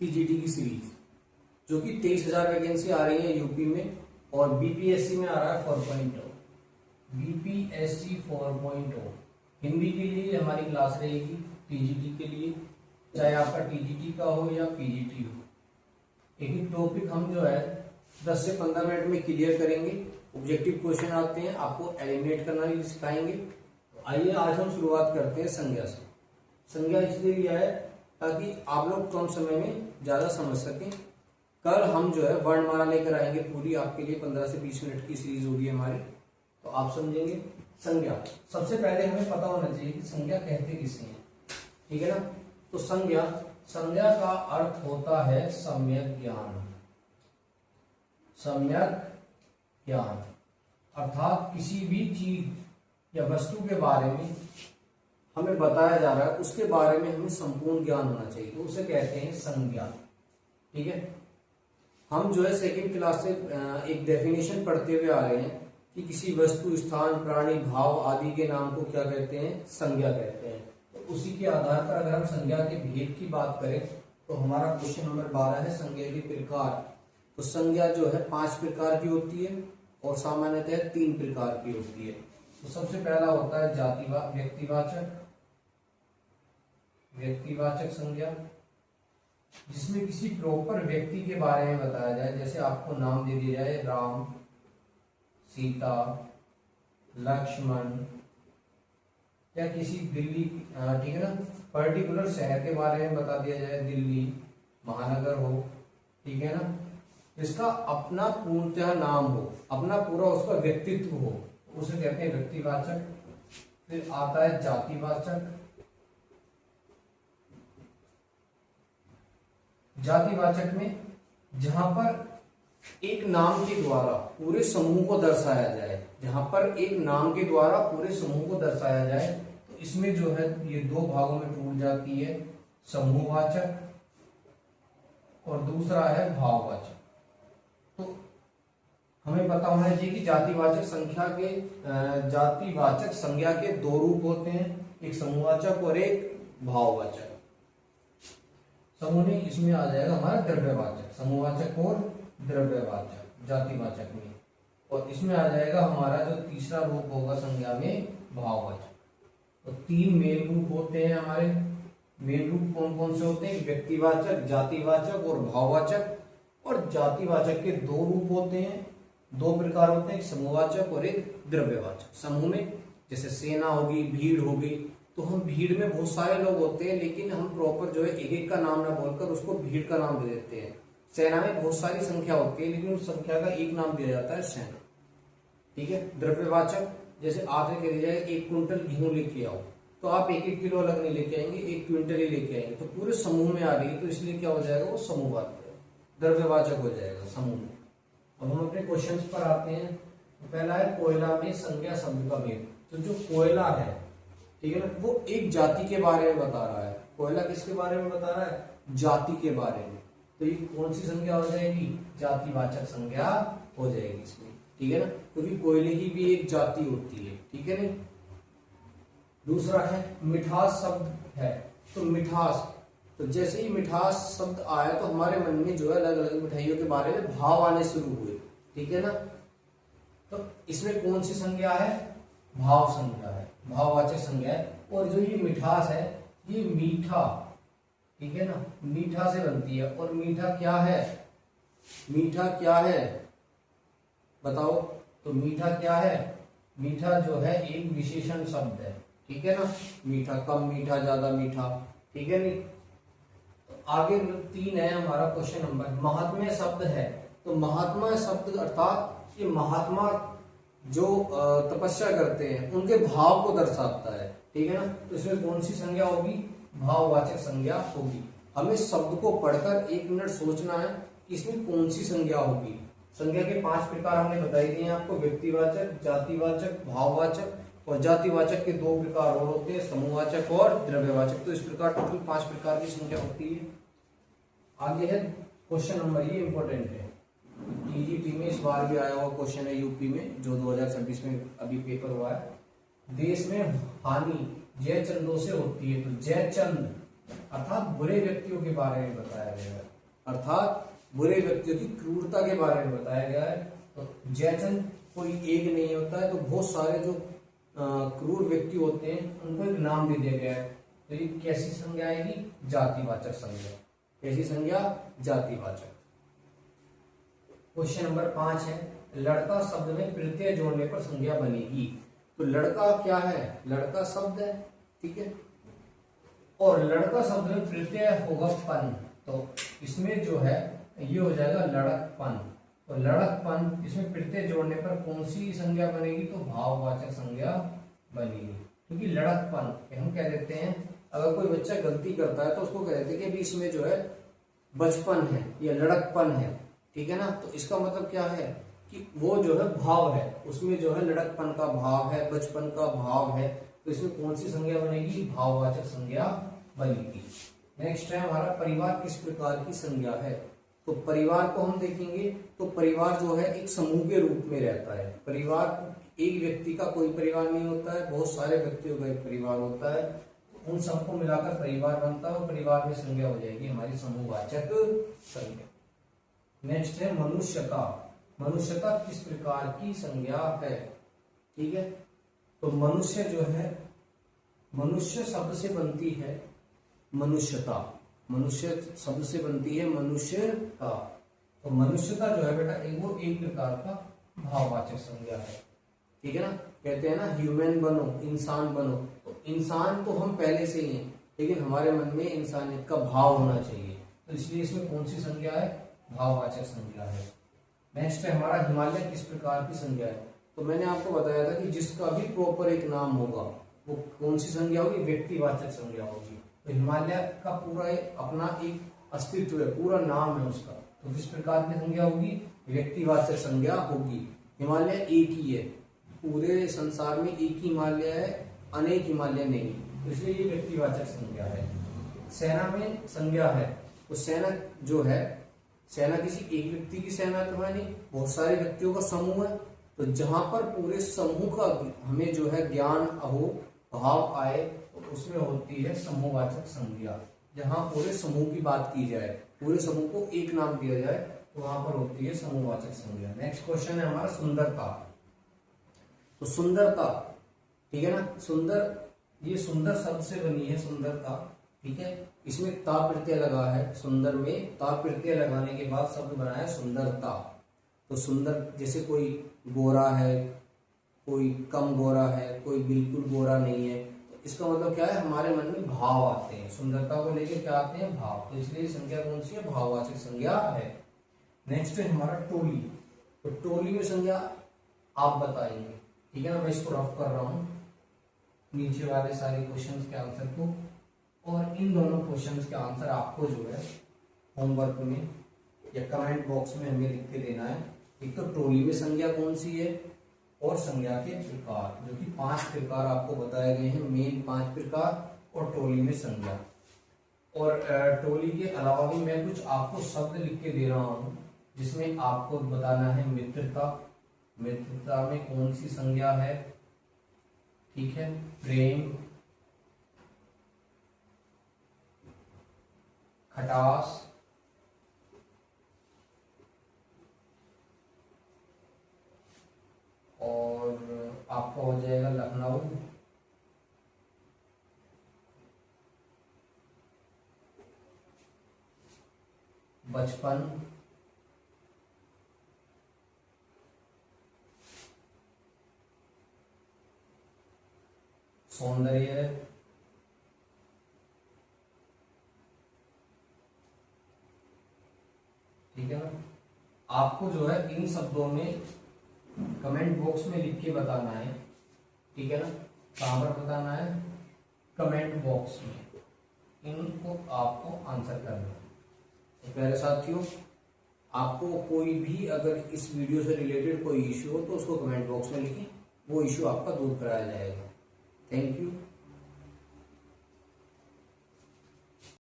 TGT की series, जो कि 23,000 वैकेंसी आ रही है यूपी में और बीपीएससी में आ रहा है 4.0। बीपीएससी 4.0 हिंदी के लिए हमारी क्लास रहेगी, टीजीटी के लिए, चाहे आपका टीजीटी का हो या पीजीटी हो। एक ही टॉपिक हम जो है 10 से 15 मिनट में क्लियर करेंगे। ऑब्जेक्टिव क्वेश्चन आते हैं, आपको एलिमिनेट करना भी सिखाएंगे। तो आइए आज हम शुरुआत करते हैं संज्ञा से। संज्ञा इसलिए लिया है ताकि आप लोग कम समय में ज्यादा समझ सकें। कल हम जो है वर्णमाला लेकर आएंगे पूरी, आपके लिए 15 से 20 मिनट की सीरीज होगी हमारी, तो आप समझेंगे। संज्ञा सबसे पहले हमें पता होना चाहिए कि संज्ञा कहते किसे हैं, ठीक है ना। तो संज्ञा का अर्थ होता है सम्यक ज्ञान। सम्यक ज्ञान अर्थात किसी भी चीज या वस्तु के बारे में हमें बताया जा रहा है, उसके बारे में हमें संपूर्ण ज्ञान होना चाहिए, तो उसे कहते हैं संज्ञा, ठीक है। हम जो है सेकंड क्लास से एक डेफिनेशन पढ़ते हुए आ रहे हैं कि किसी वस्तु, स्थान, प्राणी, भाव आदि के नाम को क्या कहते हैं, संज्ञा कहते हैं। तो उसी के आधार पर अगर हम संज्ञा के भेद की बात करें तो हमारा क्वेश्चन नंबर 12 है संज्ञा के प्रकार। तो संज्ञा जो है 5 प्रकार की होती है और सामान्यतः 3 प्रकार की होती है। तो सबसे पहला होता है व्यक्तिवाचक संज्ञा, जिसमें किसी प्रॉपर व्यक्ति के बारे में बताया जाए। जैसे आपको नाम दे दिया जाए राम, सीता, लक्ष्मण, या किसी दिल्ली, ठीक है ना, पर्टिकुलर शहर के बारे में बता दिया जाए, दिल्ली महानगर हो, ठीक है ना, जिसका अपना पूर्णतः नाम हो, अपना पूरा उसका व्यक्तित्व हो, उसे कहते हैं व्यक्तिवाचक। फिर आता है जातिवाचक। जातिवाचक में जहां पर एक नाम के द्वारा पूरे समूह को दर्शाया जाए, जहां पर एक नाम के द्वारा पूरे समूह को दर्शाया जाए, तो इसमें जो है ये 2 भागों में टूट जाती है, समूहवाचक और दूसरा है भाववाचक। तो हमें पता होना चाहिए कि जातिवाचक संज्ञा के 2 रूप होते हैं, एक समूहवाचक और एक भाववाचक। समूह में इसमें आ जाएगा हमारा द्रव्यवाचक, समूहवाचक और द्रव्यवाचक जातिवाचक में, और इसमें आ जाएगा हमारा जो तीसरा रूप होगा संज्ञा में, भाववाचक। तो 3 मेन रूप होते हैं हमारे। मेन रूप कौन कौन से होते हैं, व्यक्तिवाचक, जातिवाचक और भाववाचक। और जातिवाचक के 2 रूप होते हैं, 2 प्रकार होते हैं, एक समूहवाचक और एक द्रव्यवाचक। समूह में जैसे सेना होगी, भीड़ होगी, तो हम भीड़ में बहुत सारे लोग होते हैं, लेकिन हम प्रॉपर जो है एक एक का नाम ना बोलकर उसको भीड़ का नाम दे देते हैं। सेना में बहुत सारी संख्या होती है, लेकिन उस संख्या का एक नाम दिया जाता है सेना, ठीक है। द्रव्यवाचक जैसे आपसे कह दिया जाए 1 क्विंटल गेहूं लेके आओ, तो आप 1-1 किलो अलग नहीं लेके आएंगे, 1 क्विंटल ही लेके आएंगे, तो पूरे समूह में आ रही है, तो इसलिए क्या हो जाएगा, वो समूहवाचक द्रव्यवाचक हो जाएगा समूह में। अब हम अपने क्वेश्चन पर आते हैं। तो पहला है कोयला में संज्ञा शब्द का भेद। तो जो कोयला है, ठीक है ना, वो एक जाति के बारे में बता रहा है। कोयला किसके बारे में बता रहा है, जाति के बारे में। तो ये कौन सी संज्ञा हो जाएगी, जातिवाचक संज्ञा हो जाएगी इसमें, ठीक है ना, क्योंकि कोयले की भी एक जाति होती है, ठीक है ना। दूसरा है मिठास शब्द है। तो मिठास, तो जैसे ही मिठास शब्द आया तो हमारे मन में जो है अलग अलग मिठाइयों के बारे में भाव आने शुरू हुए, ठीक है ना। तो इसमें कौन सी संज्ञा है, भाव संज्ञा है, भाववाचक संज्ञा है। और जो ये मिठास है, ये मीठा, ठीक है ना, मीठा से बनती है। और मीठा क्या है, मीठा क्या है बताओ, तो मीठा क्या है, मीठा जो है एक विशेषण शब्द है, ठीक है ना। मीठा, कम मीठा, ज्यादा मीठा, ठीक है नहीं। तो आगे 3 है हमारा क्वेश्चन नंबर, महात्म्य शब्द है। तो महात्मा शब्द अर्थात ये महात्मा जो तपस्या करते हैं उनके भाव को दर्शाता है, ठीक है ना। तो इसमें कौन सी संज्ञा होगी, भाववाचक संज्ञा होगी। हमें शब्द को पढ़कर 1 मिनट सोचना है कि इसमें कौन सी संज्ञा होगी। संज्ञा के 5 प्रकार हमने बताई दिए हैं आपको, व्यक्तिवाचक, जातिवाचक, भाववाचक, और जातिवाचक के 2 प्रकार और होते हैं, समूहवाचक और द्रव्यवाचक। तो इस प्रकार टोटल 5 प्रकार की संख्या होती है। आगे है क्वेश्चन नंबर, ये इंपॉर्टेंट है, टीजीटी में इस बार भी आया हुआ क्वेश्चन है यूपी में, जो 2026 में अभी पेपर हुआ है। देश में हानि जय चंदों से होती है। तो जय चंद अर्थात बुरे व्यक्तियों के बारे में बताया गया है, अर्थात बुरे व्यक्तियों की क्रूरता के बारे में बताया गया है। तो जयचंद कोई एक नहीं होता है, तो बहुत सारे जो क्रूर व्यक्ति होते हैं उनको एक नाम दे दिया गया है। तो ये कैसी संज्ञा आएगी? जातिवाचक संज्ञा। कैसी संज्ञा? जातिवाचक। क्वेश्चन नंबर 5 है, लड़का शब्द में प्रत्यय जोड़ने पर संज्ञा बनेगी। तो लड़का क्या है? लड़का शब्द है, ठीक है, और लड़का शब्द में प्रत्यय होगा पन, तो इसमें जो है ये हो जाएगा लड़कपन। तो लड़कपन, इसमें प्रत्यय जोड़ने पर कौन सी संज्ञा बनेगी? तो भाववाचक संज्ञा बनेगी। क्योंकि लड़कपन हम कह देते हैं, अगर कोई बच्चा गलती करता है तो उसको कह देते हैं कि अभी इसमें जो है बचपन है या लड़कपन है, ठीक है ना। तो इसका मतलब क्या है कि वो जो है भाव है, उसमें जो है लड़कपन का भाव है, बचपन का भाव है, तो इसमें कौन सी संज्ञा बनेगी? भाववाचक संज्ञा बनेगी। नेक्स्ट है हमारा, परिवार किस प्रकार की संज्ञा है? तो परिवार को हम देखेंगे तो परिवार जो है एक समूह के रूप में रहता है। परिवार एक व्यक्ति का कोई परिवार नहीं होता है, बहुत सारे व्यक्तियों का एक परिवार होता है, उन सबको मिलाकर परिवार बनता है और परिवार में संज्ञा हो जाएगी हमारी समूहवाचक संज्ञा। नेक्स्ट है मनुष्यता। मनुष्यता किस प्रकार की संज्ञा है? ठीक है, तो मनुष्य जो है, मनुष्य शब्द से बनती है मनुष्यता, मनुष्य शब्द से बनती है मनुष्यता। तो मनुष्यता जो है बेटा वो एक प्रकार का भाववाचक संज्ञा है, ठीक है ना। कहते हैं ना ह्यूमन बनो, इंसान बनो, तो इंसान तो हम पहले से ही हैं, लेकिन हमारे मन में इंसानियत का भाव होना चाहिए, तो इसलिए इसमें कौन सी संज्ञा है? भाववाचक संज्ञा है। नेक्स्ट है हमारा, हिमालय किस प्रकार की संज्ञा है? तो मैंने आपको बताया था कि जिसका भी प्रॉपर एक नाम होगा वो कौन सी संज्ञा होगी? व्यक्तिवाचक संज्ञा होगी। तो हिमालय का पूरा अपना एक अस्तित्व है, पूरा नाम है उसका, तो किस प्रकार की संज्ञा होगी? व्यक्तिवाचक संज्ञा होगी। हिमालय एक ही है, पूरे संसार में एक ही हिमालय है, अनेक हिमालय नहीं, तो इसलिए ये व्यक्तिवाचक संज्ञा है। सेना में संज्ञा है, तो सेना जो है, सेना किसी एक व्यक्ति की सेना तो है नहीं, बहुत सारे व्यक्तियों का समूह है। तो जहां पर पूरे समूह का हमें जो है ज्ञान हो, भाव आए, तो उसमें होती है समूहवाचक संज्ञा। जहां पूरे समूह की बात की जाए, पूरे समूह को एक नाम दिया जाए, तो वहां पर होती है समूहवाचक संज्ञा। नेक्स्ट क्वेश्चन है हमारा सुंदरता। तो सुंदरता, ठीक है ना, सुंदर, ये सुंदर शब्द से बनी है सुंदरता, ठीक है। इसमें ता प्रत्यय लगा है, सुंदर में ता प्रत्यय लगाने के बाद शब्द बना है सुंदरता। तो सुंदर, जैसे कोई गोरा है, कोई कम गोरा है, कोई बिल्कुल गोरा नहीं है, तो इसका मतलब क्या है? हमारे मन में भाव आते हैं, सुंदरता को लेकर क्या आते हैं? भाव। तो इसलिए संज्ञा कौन सी है? भाववाचक संज्ञा है। नेक्स्ट है हमारा टोली। तो टोली में संज्ञा आप बताएंगे, ठीक है ना। मैं इसको रफ कर रहा हूं, नीचे वाले सारे क्वेश्चंस के आंसर को, और इन दोनों क्वेश्चंस के आंसर आपको जो है होमवर्क में या कमेंट बॉक्स में हमें लिख के देना है। एक तो टोली में संज्ञा कौन सी है, और संज्ञा के प्रकार, जो कि 5 प्रकार आपको बताए गए हैं, मेन 5 प्रकार, और टोली में संज्ञा। और टोली के अलावा भी मैं कुछ आपको शब्द लिख के दे रहा हूँ, जिसमें आपको बताना है मित्रता, मित्रता में कौन सी संज्ञा है, ठीक है, प्रेम, खटास, और आपका हो जाएगा लखनऊ, बचपन, सौंदर्य, ठीक है ना। आपको जो है इन शब्दों में कमेंट बॉक्स में लिख के बताना है, ठीक है ना। कहां पर बताना है? कमेंट बॉक्स में, इनको आपको आंसर करना है। तो प्यारे साथियों, आपको कोई भी अगर इस वीडियो से रिलेटेड कोई इश्यू हो तो उसको कमेंट बॉक्स में लिखें, वो इश्यू आपका दूर कराया जाएगा। Thank you.